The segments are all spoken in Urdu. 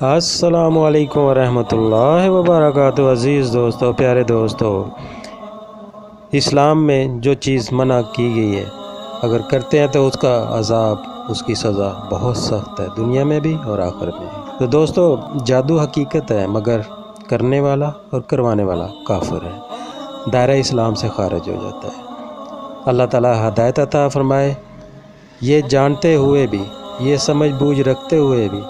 السلام علیکم ورحمۃ اللہ وبرکاتہ۔ عزیز دوستو، پیارے دوستو، اسلام میں جو چیز منع کی گئی ہے اگر کرتے ہیں تو اس کا عذاب، اس کی سزا بہت سخت ہے، دنیا میں بھی اور آخرت میں بھی۔ تو دوستو، جادو حقیقت ہے مگر کرنے والا اور کروانے والا کافر ہے، دائرہ اسلام سے خارج ہو جاتا ہے۔ اللہ تعالیٰ ہدایت عطا فرمائے۔ یہ جانتے ہوئے بھی، یہ سمجھ بوجھ رکھتے ہوئے بھی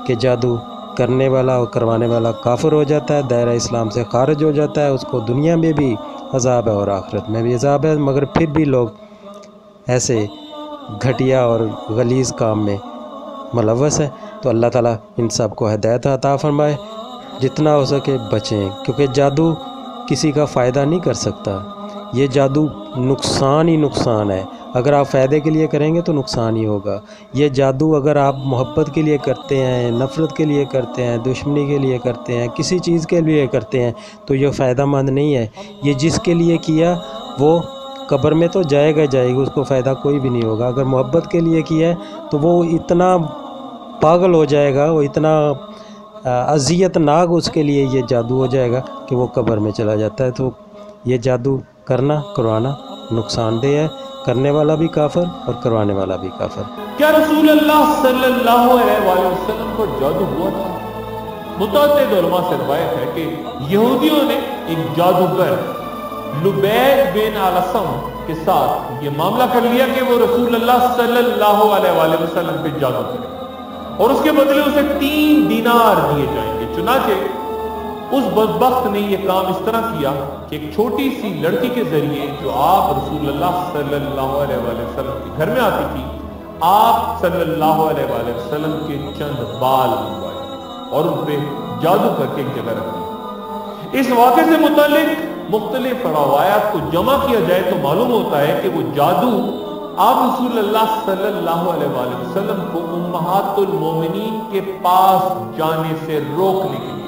کہ جادو کرنے والا اور کروانے والا کافر ہو جاتا ہے، دائرہ اسلام سے خارج ہو جاتا ہے، اس کو دنیا میں بھی عذاب ہے اور آخرت میں بھی عذاب ہے، مگر پھر بھی لوگ ایسے گھٹیا اور غلیظ کام میں ملوث ہیں۔ تو اللہ تعالیٰ ان سب کو ہدایت عطا فرمائے، جتنا ہو سکے بچیں، کیونکہ جادو کسی کا فائدہ نہیں کر سکتا، یہ جادو نقصان ہی نقصان ہے۔ اگر آپ فائدے کے لیے کریں گے تو نقصان ہی ہوگا۔ یہ جادو اگر آپ محبت کے لیے کرتے ہیں، نفرت کے لیے کرتے ہیں، دشمنی کے لیے کرتے ہیں، کسی چیز کے لیے کرتے ہیں تو یہ فائدہ مند نہیں ہے۔ یہ جس کے لیے کیا وہ قبر میں تو جائے گا اس کو فائدہ کوئی بھی نہیں ہوگا۔ اگر محبت کے لیے کیا ہے تو وہ اتنا پاگل ہو جائے گا، وہ اتنا اذیت ناک اس کے لیے یہ جادو ہو جائے گا کہ وہ قبر میں چلا جاتا ہے۔ تو یہ جادو کرنا کروانا نقصان دہ ہے، کرنے والا بھی کافر اور کروانے والا بھی کافر۔ کیا رسول اللہ صلی اللہ علیہ وآلہ وسلم کو جادو ہوا تھا؟ متعدد علماء سے روایت ہے کہ یہودیوں نے ایک جادوگر لبید بن علسم کے ساتھ یہ معاملہ کر لیا کہ وہ رسول اللہ صلی اللہ علیہ وآلہ وسلم پہ جادو کرے اور اس کے بدلے اسے 3 دینار دیے جائیں گے۔ چنانچہ اس بدبخت نے یہ کام اس طرح کیا کہ ایک چھوٹی سی لڑکی کے ذریعے جو آپ رسول اللہ صلی اللہ علیہ وآلہ وسلم کے گھر میں آتی تھی، آپ صلی اللہ علیہ وآلہ وسلم کے چند بال منگوائے اور ان پہ جادو کر کے ایک جگہ رکھ دی۔ اس واقعے سے متعلق مختلف روایات کو جمع کیا جائے تو معلوم ہوتا ہے کہ وہ جادو آپ رسول اللہ صلی اللہ علیہ وآلہ وسلم کو امہات المومنین کے پاس جانے سے روکنے کے لیے۔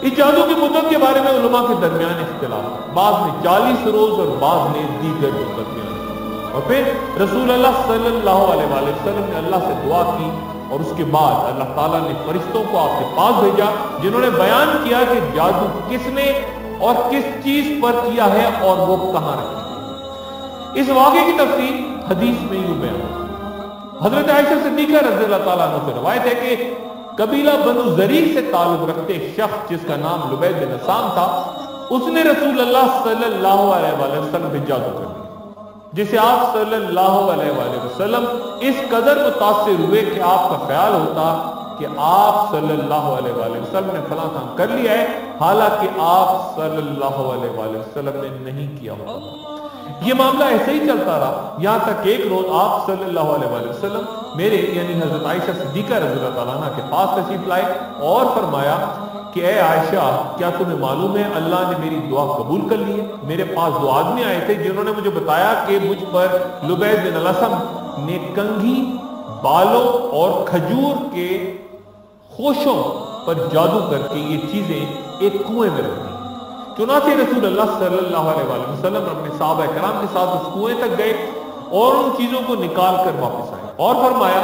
اس جادو کی مدت کے بارے میں علماء کے درمیان اختلاف ہے، بعض نے 40 روز اور بعض نے دیگر مدت بیان کی۔ اور پھر رسول اللہ صلی اللہ علیہ وآلہ وسلم نے اللہ سے دعا کی اور اس کے بعد اللہ تعالیٰ نے فرشتوں کو آپ کے پاس بھیجا جنہوں نے بیان کیا کہ جادو کس نے اور کس چیز پر کیا ہے اور وہ کہاں رکھا ہے۔ اس واقعے کی تفصیل حدیث میں یوں بیان ہے۔ حضرت عائشہ صدیقہ رضی اللہ تعالیٰ عنہ سے روایت ہے کہ قبیلہ بنو زریق سے تعلق رکھتے ایک شخص جس کا نام لبید بن علسم تھا، اس نے رسول اللہ صلی اللہ علیہ وآلہ وسلم پہ جادو کر دیا، جسے آپ صلی اللہ علیہ وآلہ وسلم اس قدر متاثر ہوئے کہ آپ کا خیال ہوتا کہ آپ صلی اللہ علیہ وآلہ وسلم نے فلاں کام کر لیا ہے، حالانکہ آپ صلی اللہ علیہ وآلہ وسلم نے نہیں کیا ہوتا۔ یہ معاملہ ایسے ہی چلتا رہا یہاں تک ایک روز آپ صلی اللہ علیہ وآلہ وسلم میرے یعنی حضرت عائشہ صدیقہ رضی اللہ تعالیٰ عنہ کے پاس تشریف لائے اور فرمایا کہ اے عائشہ، کیا تمہیں معلوم ہے اللہ نے میری دعا قبول کر لی ہے؟ میرے پاس 2 آدمی آئے تھے جنہوں نے مجھے بتایا کہ مجھ پر لبید بن علسم نے کنگھی، بالوں اور کھجور کے خوشوں پر جادو کر کے یہ چیزیں ایک کنویں میں رکھ دی۔ چنانچہ رسول اللہ صلی اللہ علیہ وآلہ وسلم اپنے صحابہ کرام کے ساتھ اس کنویں تک گئے اور ان چیزوں کو نکال کر واپس آئے اور فرمایا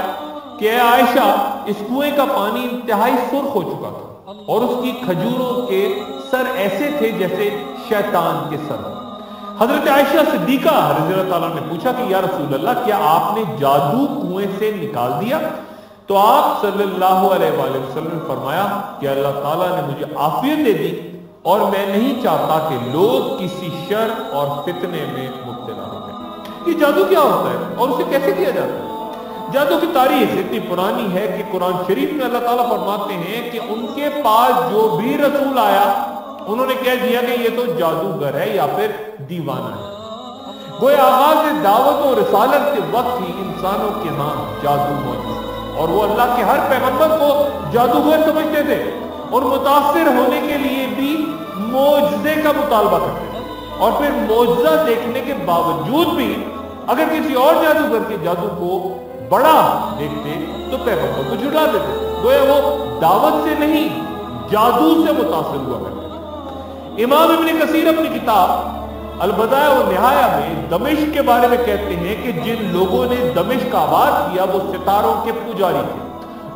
کہ اے عائشہ، اس کنویں کا پانی انتہائی سرخ ہو چکا تھا اور اس کی کھجوروں کے سر ایسے تھے جیسے شیطان کے سر۔ حضرت عائشہ صدیقہ رضی اللہ تعالیٰ نے پوچھا کہ یا رسول اللہ، کیا آپ نے جادو کنویں سے نکال دیا؟ تو آپ صلی اللہ علیہ وآلہ وسلم نے فرمایا کہ اللہ تعالیٰ نے مجھے عافیت دے دی اور میں نہیں چاہتا کہ لوگ کسی شر اور فتنے میں مبتلا ہو جائیں۔ یہ جادو کیا ہوتا ہے اور اسے کیسے کیا جاتا ہے؟ جادو کی تاریخ اتنی پرانی ہے کہ قرآن شریف میں اللہ تعالیٰ فرماتے ہیں کہ ان کے پاس جو بھی رسول آیا انہوں نے کہہ دیا کہ یہ تو جادوگر ہے یا پھر دیوانہ ہے۔ گویا آغاز دعوت و رسالت کے وقت ہی انسانوں کے ہاں جادو موجود اور وہ اللہ کے ہر پیغمبر کو جادوگر سمجھتے تھے اور متاثر ہونے کے لیے بھی معجزے کا مطالبہ کرتے تھے، اور پھر معجزہ دیکھنے کے باوجود بھی اگر کسی اور جادوگر کے جادو کو بڑا دیکھتے تو پیغمبر کو جھٹلا دیتے۔ گویا وہ دعوت سے نہیں جادو سے متاثر ہوا کرتے۔ امام ابن کثیر اپنی کتاب البدایہ والنہایہ میں دمشق کے بارے میں کہتے ہیں کہ جن لوگوں نے دمشق کا آباد کیا وہ ستاروں کے پجاری تھے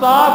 7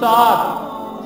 7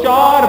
4